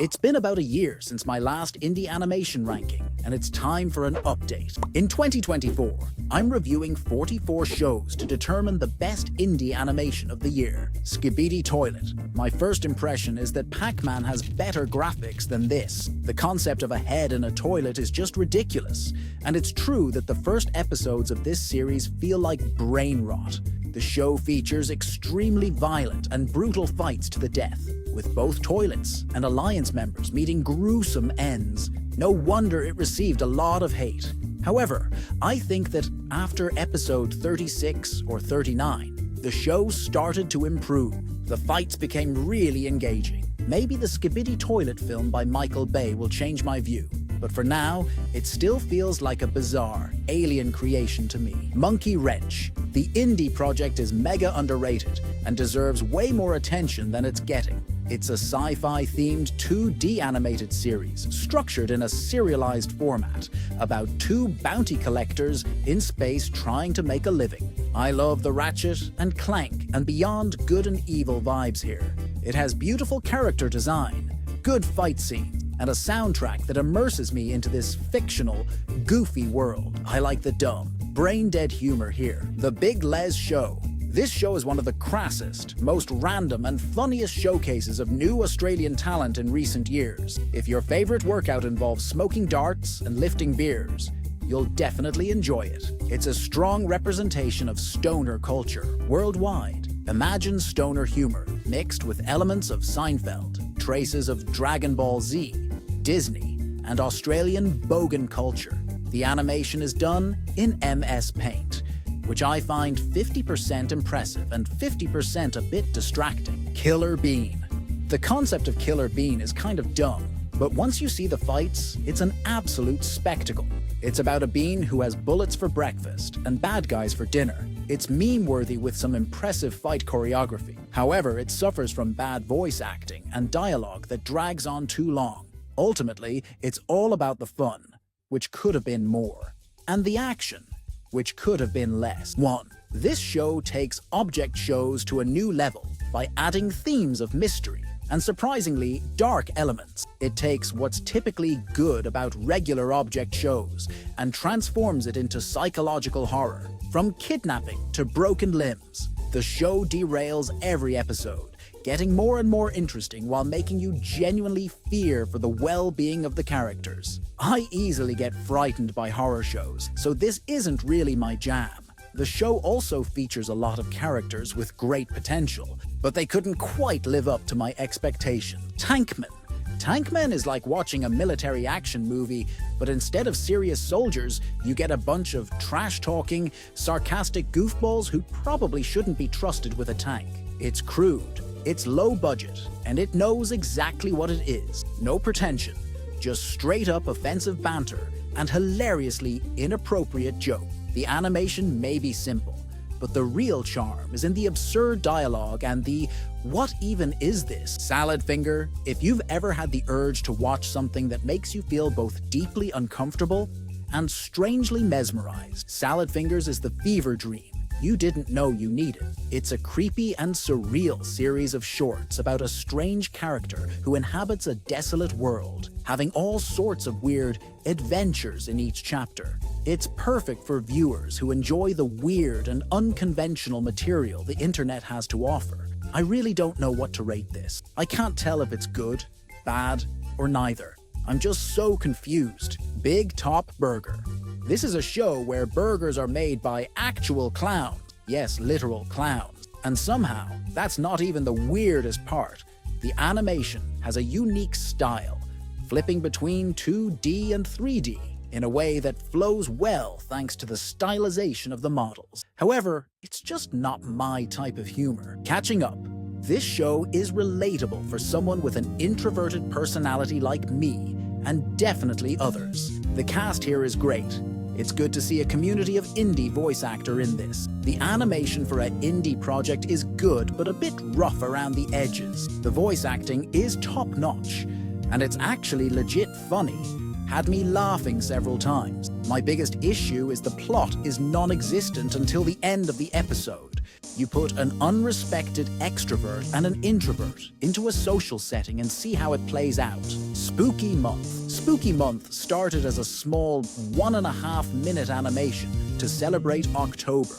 It's been about a year since my last indie animation ranking, and it's time for an update. In 2024, I'm reviewing 44 shows to determine the best indie animation of the year. Skibidi Toilet. My first impression is that Pac-Man has better graphics than this. The concept of a head in a toilet is just ridiculous, and it's true that the first episodes of this series feel like brain rot. The show features extremely violent and brutal fights to the death, with both toilets and Alliance members meeting gruesome ends. No wonder it received a lot of hate. However, I think that after episode 36 or 39, the show started to improve. The fights became really engaging. Maybe the Skibidi Toilet film by Michael Bay will change my view, but for now, it still feels like a bizarre, alien creation to me. Monkey Wrench. The indie project is mega underrated and deserves way more attention than it's getting. It's a sci-fi themed 2D animated series structured in a serialized format about two bounty collectors in space trying to make a living. I love the Ratchet and Clank and Beyond Good and Evil vibes here. It has beautiful character design, good fight scenes, and a soundtrack that immerses me into this fictional, goofy world. I like the dumb, brain-dead humor here. The Big Les Show. This show is one of the crassest, most random and funniest showcases of new Australian talent in recent years. If your favorite workout involves smoking darts and lifting beers, you'll definitely enjoy it. It's a strong representation of stoner culture worldwide. Imagine stoner humor mixed with elements of Seinfeld, traces of Dragon Ball Z, Disney, and Australian bogan culture. The animation is done in MS Paint, which I find 50% impressive and 50% a bit distracting. Killer Bean. The concept of Killer Bean is kind of dumb, but once you see the fights, it's an absolute spectacle. It's about a bean who has bullets for breakfast and bad guys for dinner. It's meme-worthy with some impressive fight choreography. However, it suffers from bad voice acting and dialogue that drags on too long. Ultimately, it's all about the fun, which could have been more, and the action, which could have been less. 1. This show takes object shows to a new level by adding themes of mystery and surprisingly dark elements. It takes what's typically good about regular object shows and transforms it into psychological horror. From kidnapping to broken limbs, the show derails every episode, getting more and more interesting while making you genuinely fear for the well-being of the characters. I easily get frightened by horror shows, so this isn't really my jam. The show also features a lot of characters with great potential, but they couldn't quite live up to my expectations. Tankmen. Tankmen is like watching a military action movie, but instead of serious soldiers, you get a bunch of trash-talking, sarcastic goofballs who probably shouldn't be trusted with a tank. It's crude, it's low budget, and it knows exactly what it is. No pretension, just straight-up offensive banter and hilariously inappropriate joke. The animation may be simple, but the real charm is in the absurd dialogue and the "what even is this?" Salad Finger. If you've ever had the urge to watch something that makes you feel both deeply uncomfortable and strangely mesmerized, Salad Fingers is the fever dream you didn't know you needed. It's a creepy and surreal series of shorts about a strange character who inhabits a desolate world, having all sorts of weird adventures in each chapter. It's perfect for viewers who enjoy the weird and unconventional material the internet has to offer. I really don't know what to rate this. I can't tell if it's good, bad, or neither. I'm just so confused. Big Top Burger. This is a show where burgers are made by actual clowns. Yes, literal clowns. And somehow, that's not even the weirdest part. The animation has a unique style, flipping between 2D and 3D in a way that flows well thanks to the stylization of the models. However, it's just not my type of humor. Catching Up. This show is relatable for someone with an introverted personality like me, and definitely others. The cast here is great. It's good to see a community of indie voice actor in this. The animation for an indie project is good, but a bit rough around the edges. The voice acting is top-notch, and it's actually legit funny. Had me laughing several times. My biggest issue is the plot is non-existent until the end of the episode, You put an unrespected extrovert and an introvert into a social setting and see how it plays out. Spooky Month. Spooky Month started as a small 1.5-minute animation to celebrate October,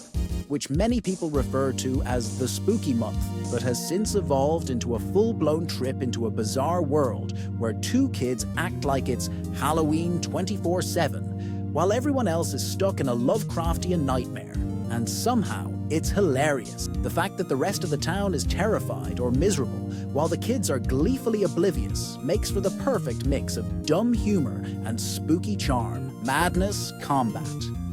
which many people refer to as the Spooky Month, but has since evolved into a full-blown trip into a bizarre world where two kids act like it's Halloween 24/7, while everyone else is stuck in a Lovecraftian nightmare. And somehow, it's hilarious. The fact that the rest of the town is terrified or miserable, while the kids are gleefully oblivious, makes for the perfect mix of dumb humor and spooky charm. Madness Combat.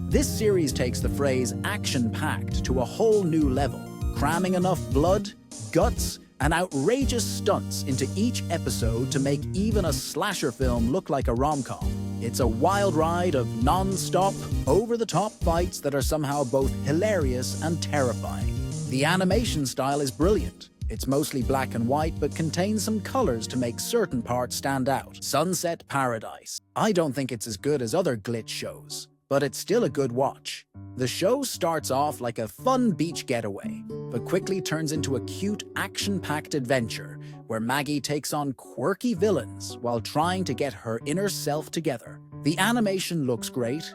This series takes the phrase action-packed to a whole new level, cramming enough blood, guts, and outrageous stunts into each episode to make even a slasher film look like a rom-com. It's a wild ride of non-stop, over-the-top fights that are somehow both hilarious and terrifying. The animation style is brilliant. It's mostly black and white, but contains some colors to make certain parts stand out. Sunset Paradise. I don't think it's as good as other Glitch shows, but it's still a good watch. The show starts off like a fun beach getaway, but quickly turns into a cute, action-packed adventure where Maggie takes on quirky villains while trying to get her inner self together. The animation looks great,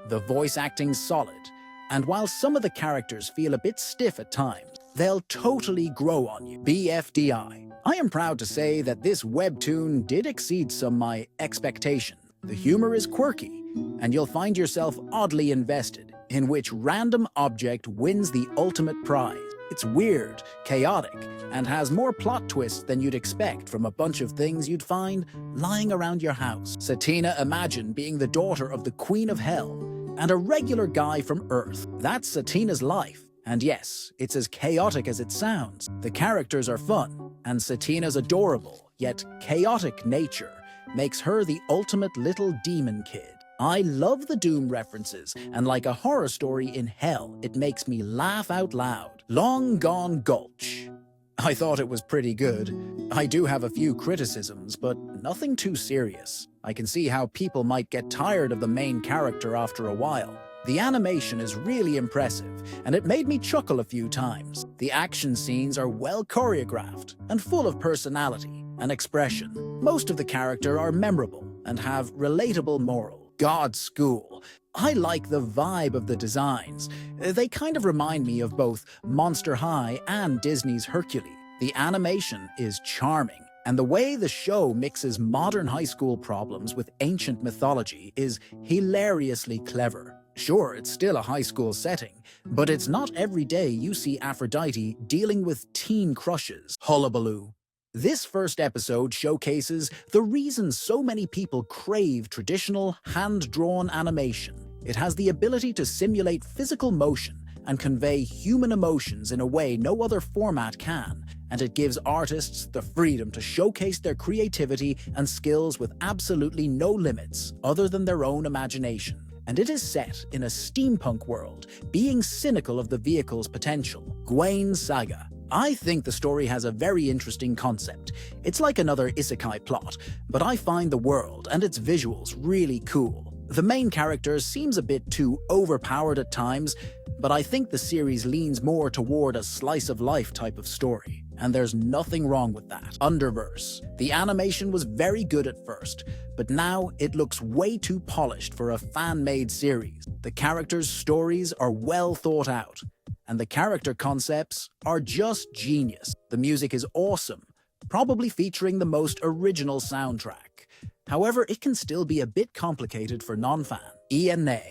the voice acting's solid, and while some of the characters feel a bit stiff at times, they'll totally grow on you. BFDI. I am proud to say that this webtoon did exceed some of my expectations. The humor is quirky, and you'll find yourself oddly invested in which random object wins the ultimate prize. It's weird, chaotic, and has more plot twists than you'd expect from a bunch of things you'd find lying around your house. Satina Imagine being the daughter of the Queen of Hell and a regular guy from Earth. That's Satina's life. And yes, it's as chaotic as it sounds. The characters are fun, and Satina's adorable, yet chaotic nature makes her the ultimate little demon kid. I love the Doom references, and like a horror story in hell, it makes me laugh out loud. Long Gone Gulch. I thought it was pretty good. I do have a few criticisms, but nothing too serious. I can see how people might get tired of the main character after a while. The animation is really impressive, and it made me chuckle a few times. The action scenes are well choreographed and full of personality and expression. Most of the characters are memorable and have relatable morals. God School. I like the vibe of the designs. They kind of remind me of both Monster High and Disney's Hercules. The animation is charming, and the way the show mixes modern high school problems with ancient mythology is hilariously clever. Sure, it's still a high school setting, but it's not every day you see Aphrodite dealing with teen crushes. Hullabaloo. This first episode showcases the reason so many people crave traditional, hand-drawn animation. It has the ability to simulate physical motion and convey human emotions in a way no other format can, and it gives artists the freedom to showcase their creativity and skills with absolutely no limits other than their own imagination. And it is set in a steampunk world, being cynical of the vehicle's potential. Gwaine Saga. I think the story has a very interesting concept. It's like another isekai plot, but I find the world and its visuals really cool. The main character seems a bit too overpowered at times, but I think the series leans more toward a slice-of-life type of story, and there's nothing wrong with that. Underverse. The animation was very good at first, but now it looks way too polished for a fan-made series. The characters' stories are well thought out, and the character concepts are just genius. The music is awesome, probably featuring the most original soundtrack. However, it can still be a bit complicated for non-fans. ENA.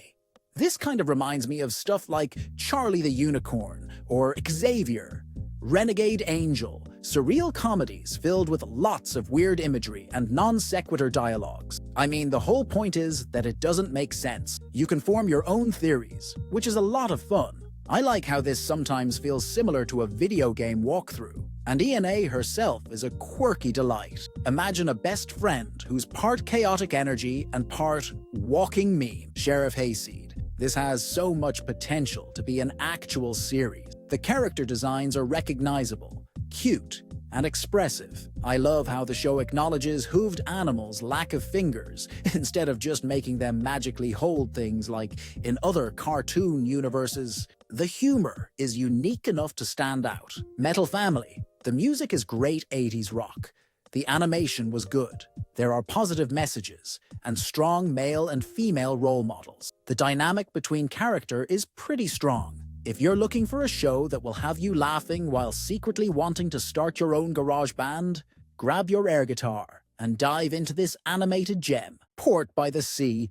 This kind of reminds me of stuff like Charlie the Unicorn or Xavier, Renegade Angel, surreal comedies filled with lots of weird imagery and non-sequitur dialogues. I mean, the whole point is that it doesn't make sense. You can form your own theories, which is a lot of fun. I like how this sometimes feels similar to a video game walkthrough. And ENA herself is a quirky delight. Imagine a best friend who's part chaotic energy and part walking meme. Sheriff Hayseed. This has so much potential to be an actual series. The character designs are recognizable, cute, and expressive. I love how the show acknowledges hooved animals' lack of fingers, instead of just making them magically hold things like in other cartoon universes. The humor is unique enough to stand out. Metal Family. The music is great 80s rock. The animation was good. There are positive messages and strong male and female role models. The dynamic between character is pretty strong. If you're looking for a show that will have you laughing while secretly wanting to start your own garage band, grab your air guitar and dive into this animated gem. Port by the Sea.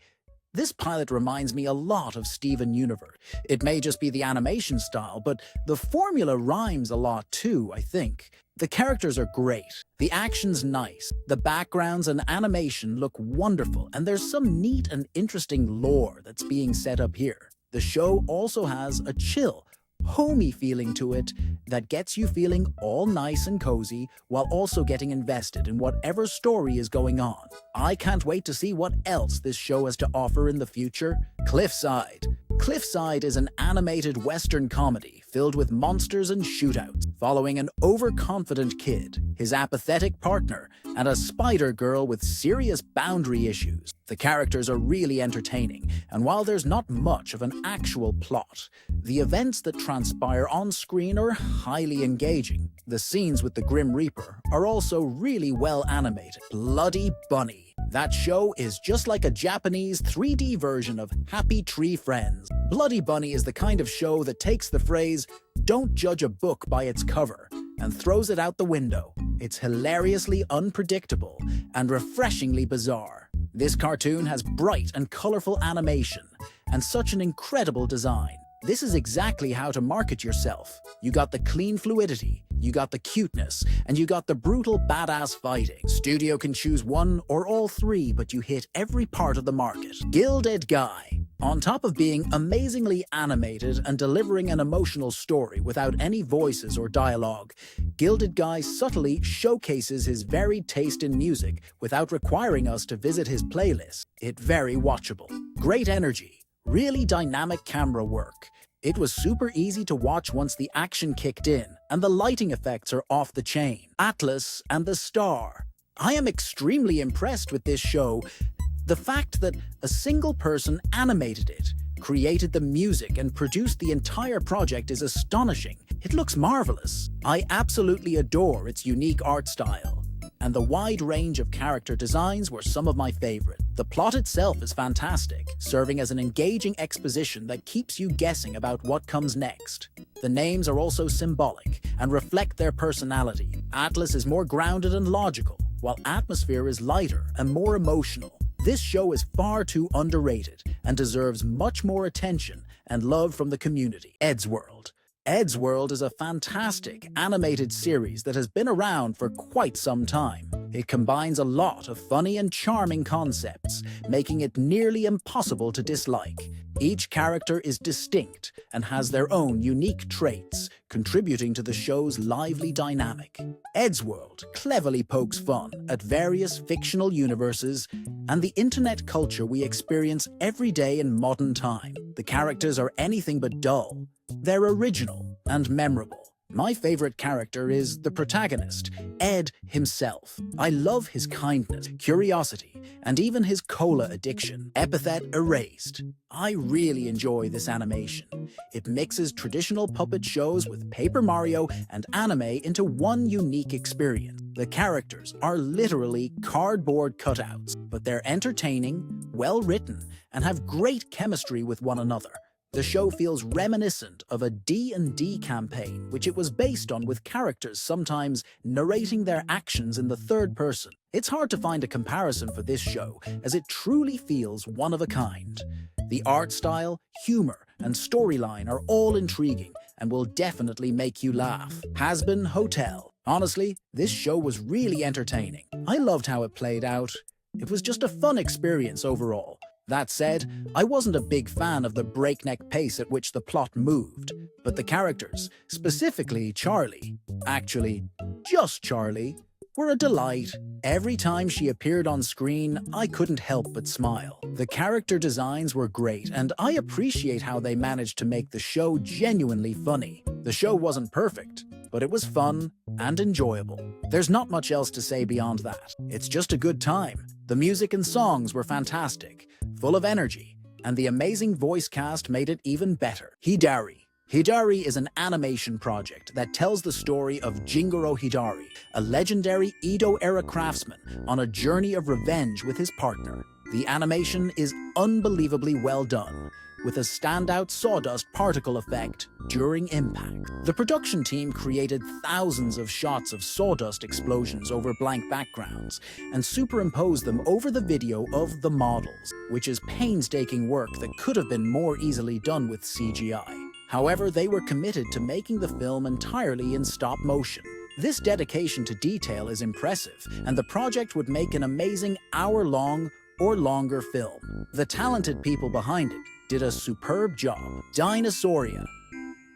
This pilot reminds me a lot of Steven Universe. It may just be the animation style, but the formula rhymes a lot too, I think. The characters are great. The action's nice. The backgrounds and animation look wonderful, and there's some neat and interesting lore that's being set up here. The show also has a chill, homey feeling to it that gets you feeling all nice and cozy while also getting invested in whatever story is going on. I can't wait to see what else this show has to offer in the future. Cliffside. Cliffside is an animated Western comedy filled with monsters and shootouts, following an overconfident kid, his apathetic partner, and a spider girl with serious boundary issues. The characters are really entertaining, and while there's not much of an actual plot, the events that transpire on screen are highly engaging. The scenes with the Grim Reaper are also really well animated. Bloody Bunny. That show is just like a Japanese 3D version of Happy Tree Friends. Bloody Bunny is the kind of show that takes the phrase, "Don't judge a book by its cover," and throws it out the window. It's hilariously unpredictable and refreshingly bizarre. This cartoon has bright and colorful animation and such an incredible design. This is exactly how to market yourself. You got the clean fluidity, you got the cuteness, and you got the brutal badass fighting. Studio can choose one or all three, but you hit every part of the market. Gilded Guy. On top of being amazingly animated and delivering an emotional story without any voices or dialogue, Gilded Guy subtly showcases his varied taste in music without requiring us to visit his playlist. It's very watchable. Great energy. Really dynamic camera work. It was super easy to watch once the action kicked in, and the lighting effects are off the chain. Atlas and the Star. I am extremely impressed with this show. The fact that a single person animated it, created the music, and produced the entire project is astonishing. It looks marvelous. I absolutely adore its unique art style, and the wide range of character designs were some of my favorite. The plot itself is fantastic, serving as an engaging exposition that keeps you guessing about what comes next. The names are also symbolic and reflect their personality. Atlas is more grounded and logical, while Atmosphere is lighter and more emotional. This show is far too underrated and deserves much more attention and love from the community. Eddsworld. Eddsworld is a fantastic animated series that has been around for quite some time. It combines a lot of funny and charming concepts, making it nearly impossible to dislike. Each character is distinct and has their own unique traits, contributing to the show's lively dynamic. Eddsworld cleverly pokes fun at various fictional universes and the internet culture we experience every day in modern time. The characters are anything but dull. They're original and memorable. My favorite character is the protagonist, Ed himself. I love his kindness, curiosity, and even his cola addiction. Epithet erased. I really enjoy this animation. It mixes traditional puppet shows with Paper Mario and anime into one unique experience. The characters are literally cardboard cutouts, but they're entertaining, well-written, and have great chemistry with one another. The show feels reminiscent of a D&D campaign, which it was based on, with characters sometimes narrating their actions in the third person. It's hard to find a comparison for this show, as it truly feels one of a kind. The art style, humor, and storyline are all intriguing and will definitely make you laugh. Hazbin Hotel. Honestly, this show was really entertaining. I loved how it played out. It was just a fun experience overall. That said, I wasn't a big fan of the breakneck pace at which the plot moved, but the characters, specifically Charlie, actually, just Charlie, were a delight. Every time she appeared on screen, I couldn't help but smile. The character designs were great, and I appreciate how they managed to make the show genuinely funny. The show wasn't perfect, but it was fun and enjoyable. There's not much else to say beyond that. It's just a good time. The music and songs were fantastic, full of energy, and the amazing voice cast made it even better. Hidari. Hidari is an animation project that tells the story of Jingoro Hidari, a legendary Edo-era craftsman on a journey of revenge with his partner. The animation is unbelievably well done, with a standout sawdust particle effect during impact. The production team created thousands of shots of sawdust explosions over blank backgrounds and superimposed them over the video of the models, which is painstaking work that could have been more easily done with CGI. However, they were committed to making the film entirely in stop motion. This dedication to detail is impressive, and the project would make an amazing hour-long or longer film. The talented people behind it did a superb job. Dinosauria.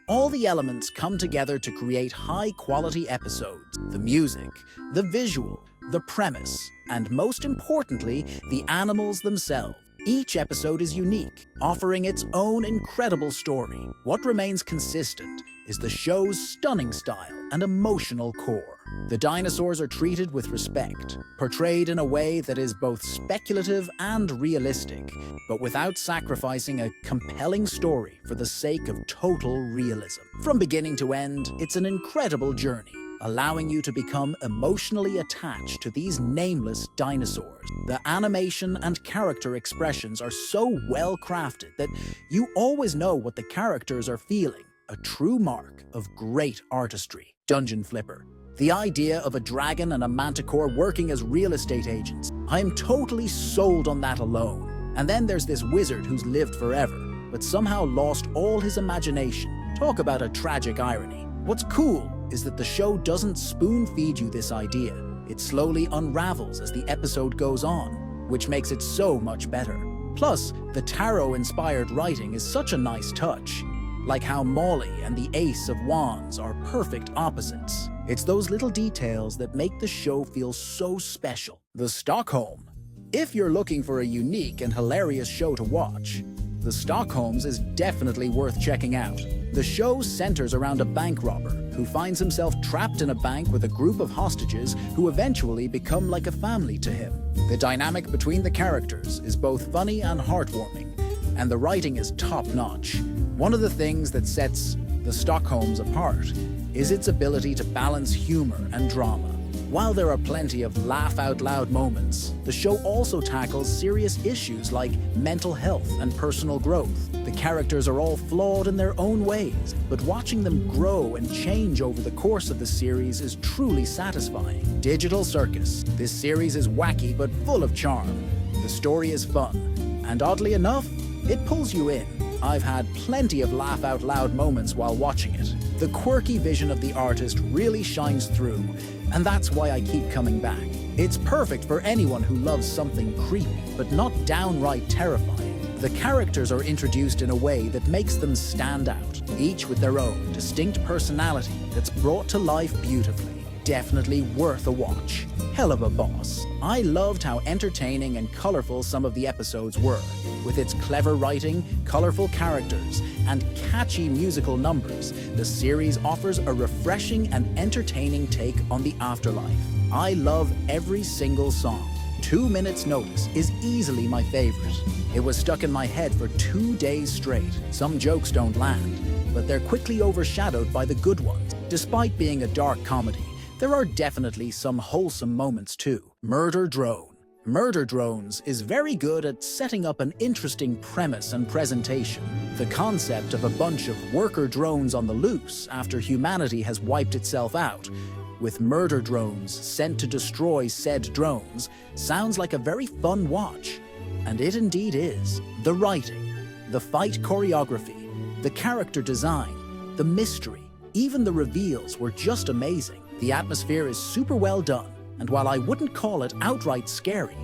All the elements come together to create high-quality episodes. The music, the visual, the premise, and most importantly, the animals themselves. Each episode is unique, offering its own incredible story. What remains consistent is the show's stunning style and emotional core. The dinosaurs are treated with respect, portrayed in a way that is both speculative and realistic, but without sacrificing a compelling story for the sake of total realism. From beginning to end, it's an incredible journey, allowing you to become emotionally attached to these nameless dinosaurs. The animation and character expressions are so well crafted that you always know what the characters are feeling, a true mark of great artistry. Dungeon Flipper. The idea of a dragon and a manticore working as real estate agents. I'm totally sold on that alone. And then there's this wizard who's lived forever, but somehow lost all his imagination. Talk about a tragic irony. What's cool is that the show doesn't spoon-feed you this idea. It slowly unravels as the episode goes on, which makes it so much better. Plus, the tarot-inspired writing is such a nice touch, like how Molly and the Ace of Wands are perfect opposites. It's those little details that make the show feel so special. The Stockholm. If you're looking for a unique and hilarious show to watch, The Stockholms is definitely worth checking out. The show centers around a bank robber who finds himself trapped in a bank with a group of hostages who eventually become like a family to him. The dynamic between the characters is both funny and heartwarming, and the writing is top-notch. One of the things that sets The Stockholms apart is its ability to balance humor and drama. While there are plenty of laugh-out-loud moments, the show also tackles serious issues like mental health and personal growth. The characters are all flawed in their own ways, but watching them grow and change over the course of the series is truly satisfying. Digital Circus. This series is wacky but full of charm. The story is fun, and oddly enough, it pulls you in. I've had plenty of laugh-out-loud moments while watching it. The quirky vision of the artist really shines through, and that's why I keep coming back. It's perfect for anyone who loves something creepy, but not downright terrifying. The characters are introduced in a way that makes them stand out, each with their own distinct personality that's brought to life beautifully. Definitely worth a watch. Hell of a boss. I loved how entertaining and colorful some of the episodes were. With its clever writing, colorful characters, and catchy musical numbers, the series offers a refreshing and entertaining take on the afterlife. I love every single song. 2 Minutes Notice is easily my favorite. It was stuck in my head for 2 days straight. Some jokes don't land, but they're quickly overshadowed by the good ones. Despite being a dark comedy, there are definitely some wholesome moments too. Murder Drone. Murder Drones is very good at setting up an interesting premise and presentation. The concept of a bunch of worker drones on the loose after humanity has wiped itself out, with murder drones sent to destroy said drones, sounds like a very fun watch. And it indeed is. The writing, the fight choreography, the character design, the mystery, even the reveals were just amazing. The atmosphere is super well done, and while I wouldn't call it outright scary,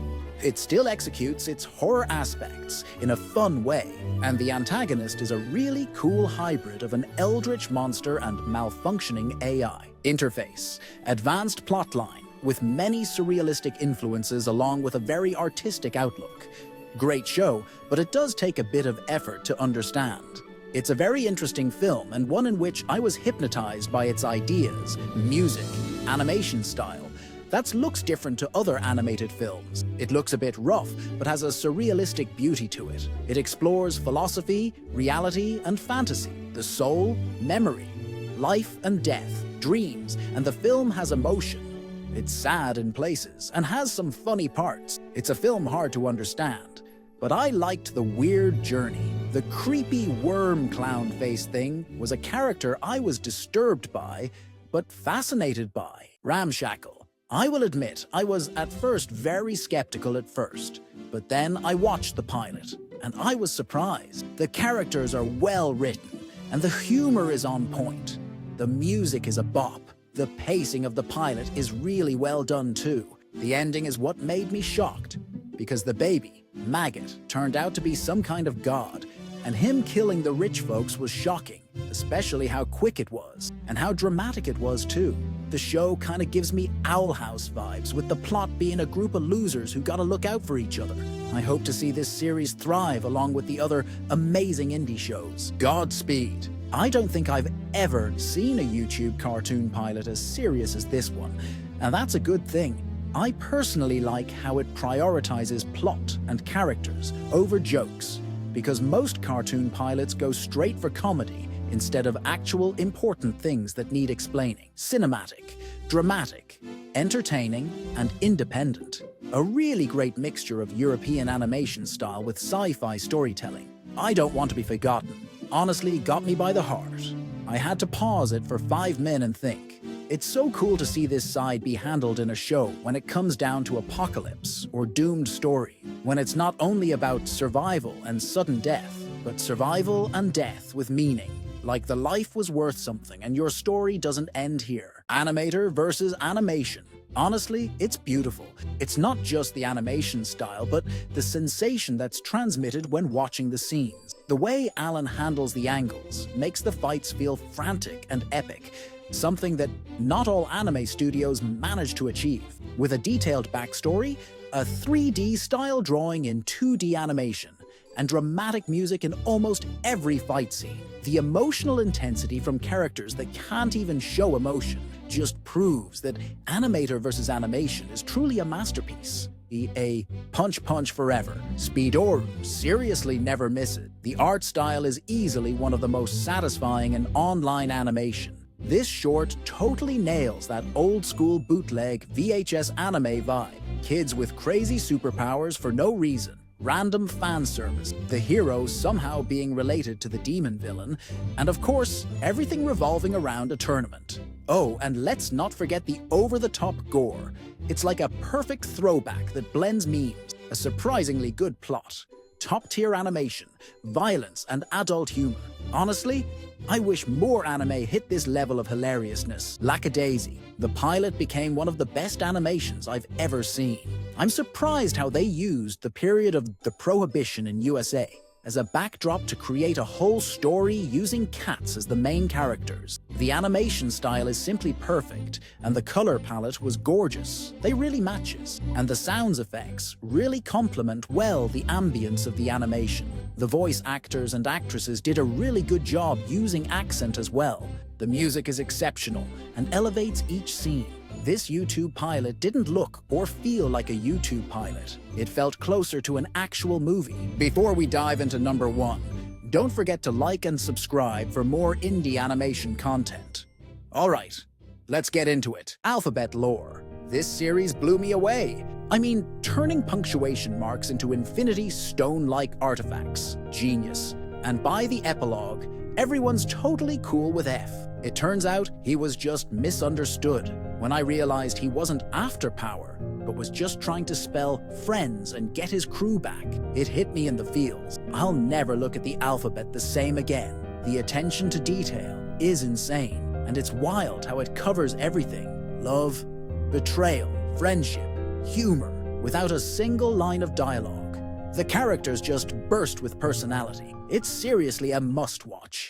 it still executes its horror aspects in a fun way, and the antagonist is a really cool hybrid of an eldritch monster and malfunctioning AI. Interface. Advanced plotline, with many surrealistic influences along with a very artistic outlook. Great show, but it does take a bit of effort to understand. It's a very interesting film and one in which I was hypnotized by its ideas, music, animation style. That looks different to other animated films. It looks a bit rough, but has a surrealistic beauty to it. It explores philosophy, reality, and fantasy, the soul, memory, life and death, dreams, and the film has emotion. It's sad in places and has some funny parts. It's a film hard to understand, but I liked the weird journey. The creepy worm clown face thing was a character I was disturbed by, but fascinated by. Ramshackle. I will admit, I was at first very skeptical at first, but then I watched the pilot, and I was surprised. The characters are well written, and the humor is on point. The music is a bop. The pacing of the pilot is really well done too. The ending is what made me shocked, because the baby, Maggot, turned out to be some kind of god, and him killing the rich folks was shocking, especially how quick it was, and how dramatic it was too. The show kind of gives me Owl House vibes, with the plot being a group of losers who gotta look out for each other. I hope to see this series thrive along with the other amazing indie shows. Godspeed. I don't think I've ever seen a YouTube cartoon pilot as serious as this one, and that's a good thing. I personally like how it prioritizes plot and characters over jokes, because most cartoon pilots go straight for comedy instead of actual important things that need explaining. Cinematic, dramatic, entertaining, and independent. A really great mixture of European animation style with sci-fi storytelling. I don't want to be forgotten. Honestly, got me by the heart. I had to pause it for 5 minutes and think. It's so cool to see this side be handled in a show when it comes down to apocalypse or doomed story, when it's not only about survival and sudden death, but survival and death with meaning. Like the life was worth something and your story doesn't end here. Animator versus animation. Honestly, it's beautiful. It's not just the animation style, but the sensation that's transmitted when watching the scenes. The way Alan handles the angles makes the fights feel frantic and epic, something that not all anime studios manage to achieve. With a detailed backstory, a 3D style drawing in 2D animation, and dramatic music in almost every fight scene. The emotional intensity from characters that can't even show emotion just proves that animator versus animation is truly a masterpiece. A punch forever. Speedoru seriously never miss it. The art style is easily one of the most satisfying in online animation. This short totally nails that old-school bootleg VHS anime vibe. Kids with crazy superpowers for no reason. Random fan service, the hero somehow being related to the demon villain, and of course, everything revolving around a tournament. Oh, and let's not forget the over-the-top gore. It's like a perfect throwback that blends memes, a surprisingly good plot, top-tier animation, violence, and adult humor. Honestly, I wish more anime hit this level of hilariousness. Lackadaisy, the pilot became one of the best animations I've ever seen. I'm surprised how they used the period of the Prohibition in USA as a backdrop to create a whole story using cats as the main characters. The animation style is simply perfect, and the color palette was gorgeous. They really matches, and the sounds effects really complement well the ambience of the animation. The voice actors and actresses did a really good job using accent as well. The music is exceptional and elevates each scene. This YouTube pilot didn't look or feel like a YouTube pilot. It felt closer to an actual movie. Before we dive into number 1, don't forget to like and subscribe for more indie animation content. Alright, let's get into it. Alphabet Lore. This series blew me away. I mean, turning punctuation marks into infinity stone-like artifacts. Genius. And by the epilogue, everyone's totally cool with F. It turns out he was just misunderstood. When I realized he wasn't after power, but was just trying to spell friends and get his crew back, it hit me in the feels. I'll never look at the alphabet the same again. The attention to detail is insane, and it's wild how it covers everything. Love, betrayal, friendship, humor, without a single line of dialogue. The characters just burst with personality. It's seriously a must-watch.